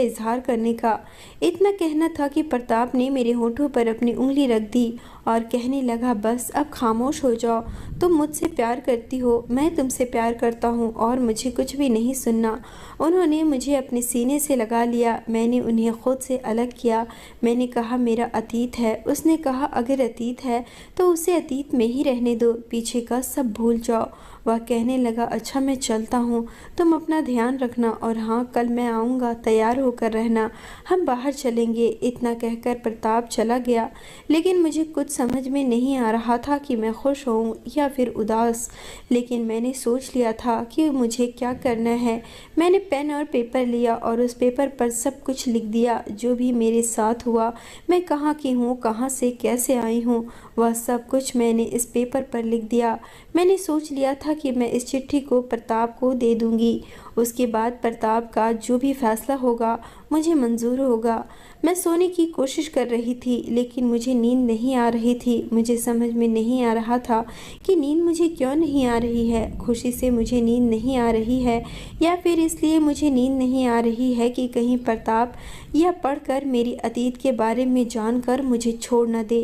इजहार करने का। इतना कहना था कि प्रताप ने मेरे होठों पर अपनी उंगली रख दी और कहने लगा, बस अब खामोश हो जाओ। तुम मुझसे प्यार करती हो, मैं तुमसे प्यार करता हूँ और मुझे कुछ भी नहीं सुनना। उन्होंने मुझे अपने सीने से लगा लिया। मैंने उन्हें खुद से अलग किया। मैंने कहा, मेरा अतीत है। उसने कहा, अगर अतीत है तो उसे अतीत में ही रहने दो, पीछे का सब भूल जाओ। वह कहने लगा, अच्छा मैं चलता हूँ, तुम अपना ध्यान रखना और हाँ, कल मैं आऊँगा, तैयार होकर रहना, हम बाहर चलेंगे। इतना कहकर प्रताप चला गया। लेकिन मुझे कुछ समझ में नहीं आ रहा था कि मैं खुश हूँ या फिर उदास। लेकिन मैंने सोच लिया था कि मुझे क्या करना है। मैंने पेन और पेपर लिया और उस पेपर पर सब कुछ लिख दिया, जो भी मेरे साथ हुआ, मैं कहाँ की हूँ, कहाँ से कैसे आई हूँ, वह सब कुछ मैंने इस पेपर पर लिख दिया। मैंने सोच लिया था कि मैं इस चिट्ठी को प्रताप को दे दूंगी। उसके बाद प्रताप का जो भी फैसला होगा मुझे मंजूर होगा। मैं सोने की कोशिश कर रही थी, लेकिन मुझे नींद नहीं आ रही थी। मुझे समझ में नहीं आ रहा था कि नींद मुझे क्यों नहीं आ रही है। खुशी से मुझे नींद नहीं आ रही है या फिर इसलिए मुझे नींद नहीं आ रही है कि कहीं प्रताप यह पढ़कर मेरी अतीत के बारे में जानकर मुझे छोड़ न दे।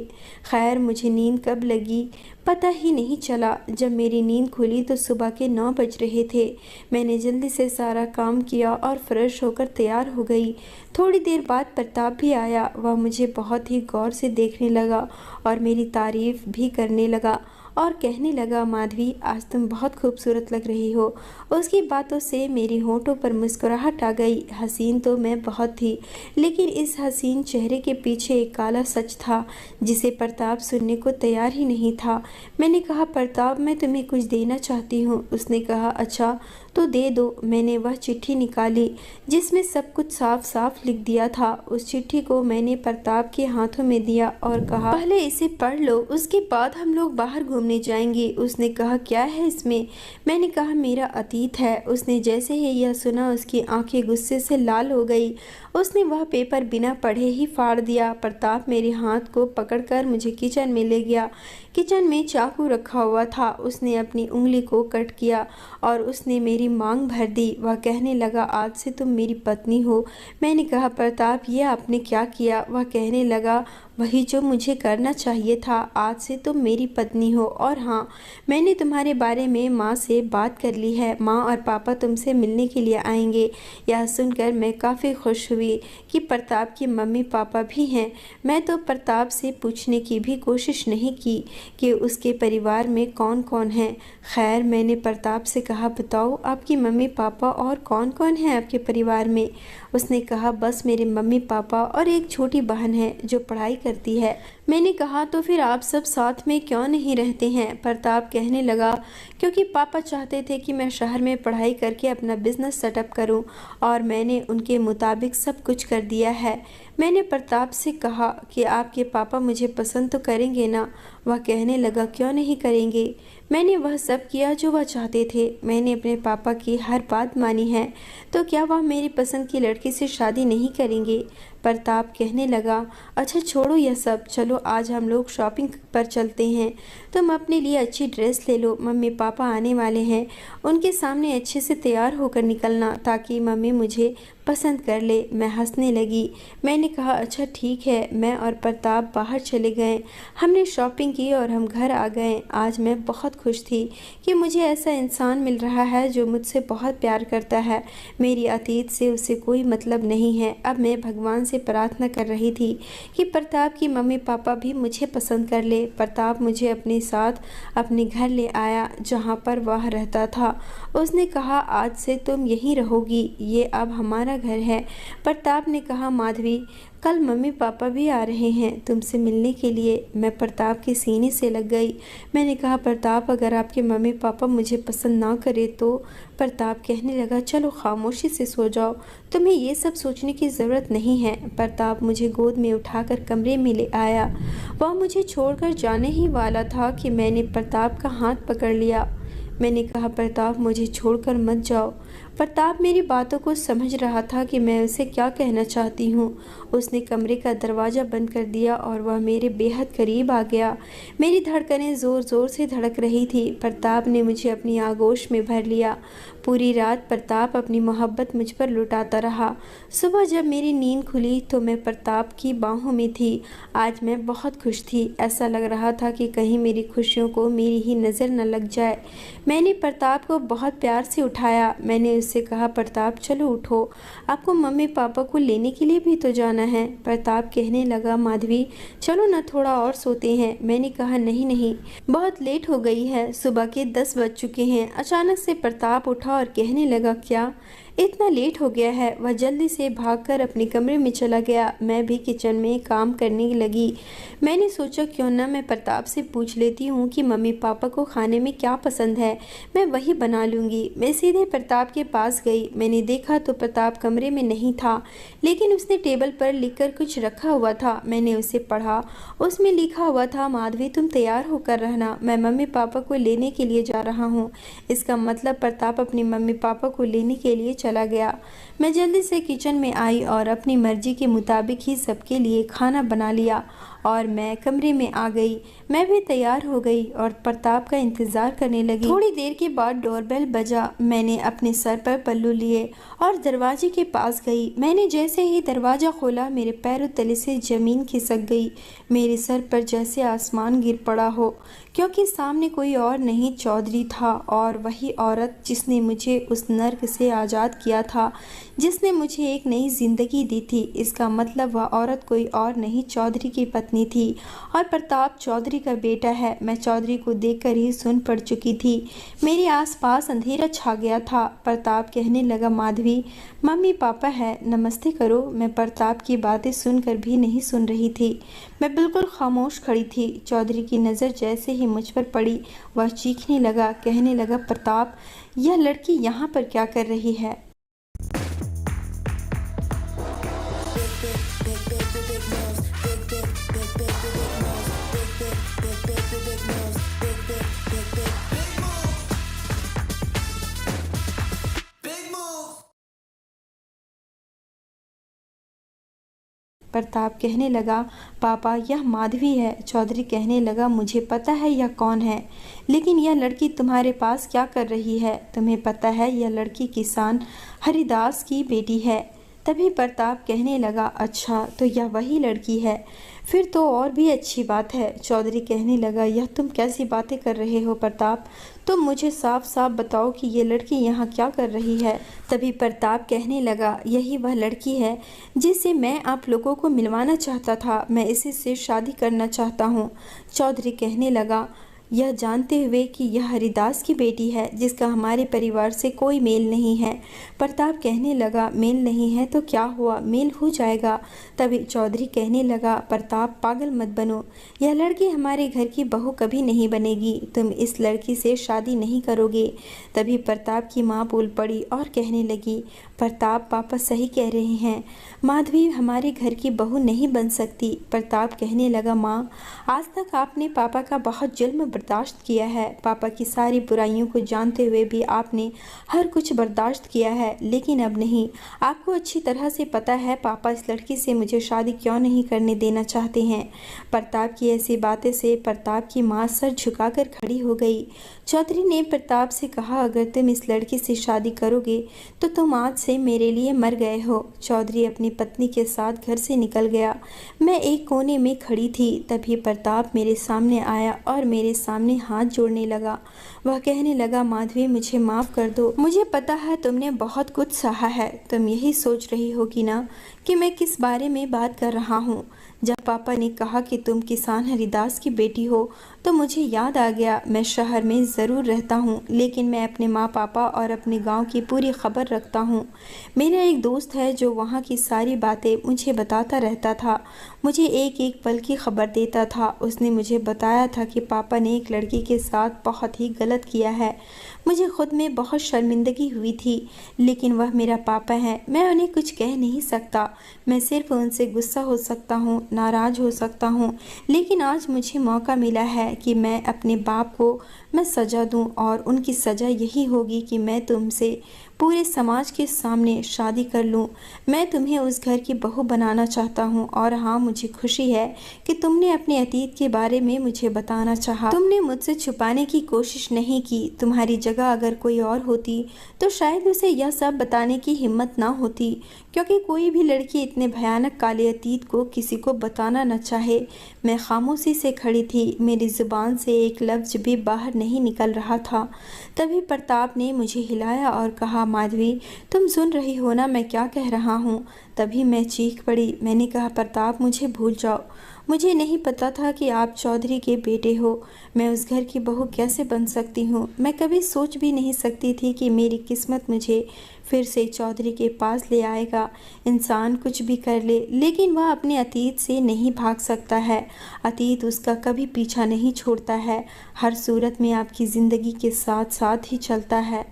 खैर, मुझे नींद कब लगी पता ही नहीं चला। जब मेरी नींद खुली तो सुबह के 9 बज रहे थे। मैंने जल्दी से सारा काम किया और फ्रेश होकर तैयार हो गई। थोड़ी देर बाद प्रताप भी आया। वह मुझे बहुत ही गौर से देखने लगा और मेरी तारीफ भी करने लगा और कहने लगा, माधवी, आज तुम बहुत खूबसूरत लग रही हो। उसकी बातों से मेरी होठों पर मुस्कुराहट आ गई। हसीन तो मैं बहुत थी, लेकिन इस हसीन चेहरे के पीछे एक काला सच था जिसे प्रताप सुनने को तैयार ही नहीं था। मैंने कहा, प्रताप, मैं तुम्हें कुछ देना चाहती हूँ। उसने कहा, अच्छा तो दे दो। मैंने वह चिट्ठी निकाली जिसमें सब कुछ साफ साफ लिख दिया था। उस चिट्ठी को मैंने प्रताप के हाथों में दिया और कहा, पहले इसे पढ़ लो, उसके बाद हम लोग बाहर घूमने जाएंगे। उसने कहा, क्या है इसमें? मैंने कहा, मेरा अतीत है। उसने जैसे ही यह सुना उसकी आंखें गुस्से से लाल हो गई। उसने वह पेपर बिना पढ़े ही फाड़ दिया। प्रताप मेरे हाथ को पकड़कर मुझे किचन में ले गया। किचन में चाकू रखा हुआ था। उसने अपनी उंगली को कट किया और उसने मेरी मांग भर दी। वह कहने लगा, आज से तुम मेरी पत्नी हो। मैंने कहा, प्रताप, ये आपने क्या किया? वह कहने लगा, वही जो मुझे करना चाहिए था। आज से तुम मेरी पत्नी हो और हाँ, मैंने तुम्हारे बारे में माँ से बात कर ली है। माँ और पापा तुमसे मिलने के लिए आएंगे। यह सुनकर मैं काफ़ी खुश हुई कि प्रताप के मम्मी पापा भी हैं। मैं तो प्रताप से पूछने की भी कोशिश नहीं की कि उसके परिवार में कौन कौन है। खैर, मैंने प्रताप से कहा, बताओ आपकी मम्मी पापा और कौन कौन है आपके परिवार में? उसने कहा, बस मेरे मम्मी पापा और एक छोटी बहन है जो पढ़ाई करती है। मैंने कहा, तो फिर आप सब साथ में क्यों नहीं रहते हैं? प्रताप कहने लगा, क्योंकि पापा चाहते थे कि मैं शहर में पढ़ाई करके अपना बिजनेस सेटअप करूं और मैंने उनके मुताबिक सब कुछ कर दिया है। मैंने प्रताप से कहा कि आपके पापा मुझे पसंद तो करेंगे ना? वह कहने लगा, क्यों नहीं करेंगे? मैंने वह सब किया जो वह चाहते थे। मैंने अपने पापा की हर बात मानी है, तो क्या वह मेरी पसंद की लड़की से शादी नहीं करेंगे? प्रताप कहने लगा, अच्छा छोड़ो यह सब, चलो आज हम लोग शॉपिंग पर चलते हैं। तुम अपने लिए अच्छी ड्रेस ले लो, मम्मी पापा आने वाले हैं, उनके सामने अच्छे से तैयार होकर निकलना ताकि मम्मी मुझे पसंद कर ले। मैं हंसने लगी। मैंने कहा, अच्छा ठीक है। मैं और प्रताप बाहर चले गए। हमने शॉपिंग की और हम घर आ गए। आज मैं बहुत खुश थी कि मुझे ऐसा इंसान मिल रहा है जो मुझसे बहुत प्यार करता है। मेरी अतीत से उसे कोई मतलब नहीं है। अब मैं भगवान से प्रार्थना कर रही थी कि प्रताप की मम्मी पापा भी मुझे पसंद कर ले। प्रताप मुझे अपने साथ अपने घर ले आया जहाँ पर वह रहता था। उसने कहा, आज से तुम यहीं रहोगी, ये अब हमारा घर है। प्रताप ने कहा, माधवी, कल मम्मी पापा भी आ रहे हैं तुमसे मिलने के लिए। मैं प्रताप के सीने से लग गई। मैंने कहा, प्रताप, अगर आपके मम्मी पापा मुझे पसंद ना करे तो? प्रताप कहने लगा, चलो खामोशी से सो जाओ, तुम्हें ये सब सोचने की ज़रूरत नहीं है। प्रताप मुझे गोद में उठाकर कमरे में ले आया। वह मुझे छोड़कर जाने ही वाला था कि मैंने प्रताप का हाथ पकड़ लिया। मैंने कहा, प्रताप, मुझे छोड़कर मत जाओ। प्रताप मेरी बातों को समझ रहा था कि मैं उसे क्या कहना चाहती हूँ। उसने कमरे का दरवाज़ा बंद कर दिया और वह मेरे बेहद करीब आ गया। मेरी धड़कनें ज़ोर ज़ोर से धड़क रही थी। प्रताप ने मुझे अपनी आगोश में भर लिया। पूरी रात प्रताप अपनी मोहब्बत मुझ पर लुटाता रहा। सुबह जब मेरी नींद खुली तो मैं प्रताप की बाहों में थी। आज मैं बहुत खुश थी। ऐसा लग रहा था कि कहीं मेरी खुशियों को मेरी ही नज़र न लग जाए। मैंने प्रताप को बहुत प्यार से उठाया। मैंने उससे कहा, प्रताप चलो उठो, आपको मम्मी पापा को लेने के लिए भी तो जाना है। प्रताप कहने लगा, माधवी चलो ना, थोड़ा और सोते हैं। मैंने कहा, नहीं नहीं, बहुत लेट हो गई है, सुबह के 10 बज चुके हैं। अचानक से प्रताप उठा और कहने लगा, क्या इतना लेट हो गया है? वह जल्दी से भागकर अपने कमरे में चला गया। मैं भी किचन में काम करने लगी। मैंने सोचा क्यों ना मैं प्रताप से पूछ लेती हूँ कि मम्मी पापा को खाने में क्या पसंद है, मैं वही बना लूँगी। मैं सीधे प्रताप के पास गई। मैंने देखा तो प्रताप कमरे में नहीं था, लेकिन उसने टेबल पर लिखकर कुछ रखा हुआ था। मैंने उसे पढ़ा। उसमें लिखा हुआ था, माधवी तुम तैयार होकर रहना, मैं मम्मी पापा को लेने के लिए जा रहा हूँ। इसका मतलब प्रताप अपनी मम्मी पापा को लेने के लिए चला गया। मैं जल्दी से किचन में आई और अपनी मर्जी के मुताबिक ही सबके लिए खाना बना लिया और मैं कमरे में आ गई। मैं भी तैयार हो गई और प्रताप का इंतज़ार करने लगी। थोड़ी देर के बाद डोरबेल बजा। मैंने अपने सर पर पल्लू लिए और दरवाजे के पास गई। मैंने जैसे ही दरवाज़ा खोला, मेरे पैरों तले से ज़मीन खिसक गई। मेरे सर पर जैसे आसमान गिर पड़ा हो, क्योंकि सामने कोई और नहीं, चौधरी था। और वही औरत जिसने मुझे उस नर्क से आज़ाद किया था, जिसने मुझे एक नई ज़िंदगी दी थी। इसका मतलब वह औरत कोई और नहीं, चौधरी की पत्नी थी और प्रताप चौधरी का बेटा है। मैं चौधरी को देखकर ही सुन पड़ चुकी थी। मेरे आसपास अंधेरा छा गया था। प्रताप कहने लगा, माधवी मम्मी पापा है, नमस्ते करो। मैं प्रताप की बातें सुनकर भी नहीं सुन रही थी। मैं बिल्कुल खामोश खड़ी थी। चौधरी की नज़र जैसे ही मुझ पर पड़ी, वह चीखने लगा, कहने लगा, प्रताप यह लड़की यहाँ पर क्या कर रही है? प्रताप कहने लगा, पापा यह माधवी है। चौधरी कहने लगा, मुझे पता है यह कौन है, लेकिन यह लड़की तुम्हारे पास क्या कर रही है? तुम्हें पता है यह लड़की किसान हरिदास की बेटी है। तभी प्रताप कहने लगा, अच्छा तो यह वही लड़की है, फिर तो और भी अच्छी बात है। चौधरी कहने लगा, यह तुम कैसी बातें कर रहे हो प्रताप? तुम मुझे साफ साफ बताओ कि ये लड़की यहाँ क्या कर रही है। तभी प्रताप कहने लगा, यही वह लड़की है जिसे मैं आप लोगों को मिलवाना चाहता था। मैं इसी से शादी करना चाहता हूँ। चौधरी कहने लगा, यह जानते हुए कि यह हरिदास की बेटी है, जिसका हमारे परिवार से कोई मेल नहीं है। प्रताप कहने लगा, मेल नहीं है तो क्या हुआ, मेल हो जाएगा। तभी चौधरी कहने लगा, प्रताप पागल मत बनो, यह लड़की हमारे घर की बहू कभी नहीं बनेगी। तुम इस लड़की से शादी नहीं करोगे। तभी प्रताप की माँ बोल पड़ी और कहने लगी, प्रताप पापा सही कह रहे हैं, माधवी हमारे घर की बहू नहीं बन सकती। प्रताप कहने लगा, माँ आज तक आपने पापा का बहुत जुल्म बर्दाश्त किया है। पापा की सारी बुराइयों को जानते हुए भी आपने हर कुछ बर्दाश्त किया है, लेकिन अब नहीं। आपको अच्छी तरह से पता है पापा इस लड़की से मुझे शादी क्यों नहीं करने देना चाहते हैं। प्रताप की ऐसी बातें से प्रताप की माँ सर झुकाकर खड़ी हो गई। चौधरी ने प्रताप से कहा, अगर तुम इस लड़की से शादी करोगे तो तुम आज से मेरे लिए मर गए हो। चौधरी अपनी पत्नी के साथ घर से निकल गया। मैं एक कोने में खड़ी थी। तभी प्रताप मेरे सामने आया और मेरे सामने हाथ जोड़ने लगा। वह कहने लगा, माधवी मुझे माफ़ कर दो, मुझे पता है तुमने बहुत कुछ सहा है। तुम यही सोच रही होगी ना कि मैं किस बारे में बात कर रहा हूँ। जब पापा ने कहा कि तुम किसान हरिदास की बेटी हो तो मुझे याद आ गया, मैं शहर में ज़रूर रहता हूँ, लेकिन मैं अपने माँ पापा और अपने गांव की पूरी खबर रखता हूँ। मेरा एक दोस्त है जो वहाँ की सारी बातें मुझे बताता रहता था, मुझे एक एक पल की खबर देता था। उसने मुझे बताया था कि पापा ने एक लड़की के साथ बहुत ही गलत किया है। मुझे खुद में बहुत शर्मिंदगी हुई थी, लेकिन वह मेरा पापा है, मैं उन्हें कुछ कह नहीं सकता। मैं सिर्फ उनसे गुस्सा हो सकता हूँ, नाराज़ हो सकता हूँ। लेकिन आज मुझे मौका मिला है कि मैं अपने बाप को मैं सज़ा दूँ, और उनकी सज़ा यही होगी कि मैं तुमसे पूरे समाज के सामने शादी कर लूं। मैं तुम्हें उस घर की बहू बनाना चाहता हूं और हाँ, मुझे खुशी है कि तुमने अपने अतीत के बारे में मुझे बताना चाहा। तुमने मुझसे छुपाने की कोशिश नहीं की। तुम्हारी जगह अगर कोई और होती तो शायद उसे यह सब बताने की हिम्मत ना होती, क्योंकि कोई भी लड़की इतने भयानक काले अतीत को किसी को बताना न चाहे। मैं खामोशी से खड़ी थी, मेरी जुबान से एक लफ्ज भी बाहर नहीं निकल रहा था। तभी प्रताप ने मुझे हिलाया और कहा, माधवी, तुम सुन रही हो ना मैं क्या कह रहा हूँ? तभी मैं चीख पड़ी। मैंने कहा, प्रताप, मुझे भूल जाओ। मुझे नहीं पता था कि आप चौधरी के बेटे हो। मैं उस घर की बहू कैसे बन सकती हूँ? मैं कभी सोच भी नहीं सकती थी कि मेरी किस्मत मुझे फिर से चौधरी के पास ले आएगा। इंसान कुछ भी कर ले, लेकिन वह अपने अतीत से नहीं भाग सकता है। अतीत उसका कभी पीछा नहीं छोड़ता है, हर सूरत में आपकी ज़िंदगी के साथ साथ ही चलता है।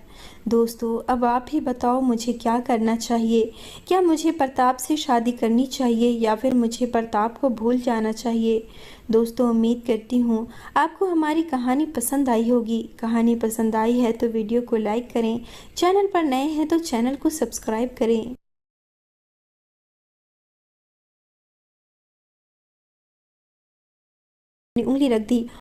दोस्तों, अब आप ही बताओ, मुझे क्या करना चाहिए? क्या मुझे प्रताप से शादी करनी चाहिए या फिर मुझे प्रताप को भूल जाना चाहिए? दोस्तों, उम्मीद करती हूँ आपको हमारी कहानी पसंद आई होगी। कहानी पसंद आई है तो वीडियो को लाइक करें, चैनल पर नए हैं तो चैनल को सब्सक्राइब करें। उंगली रख दी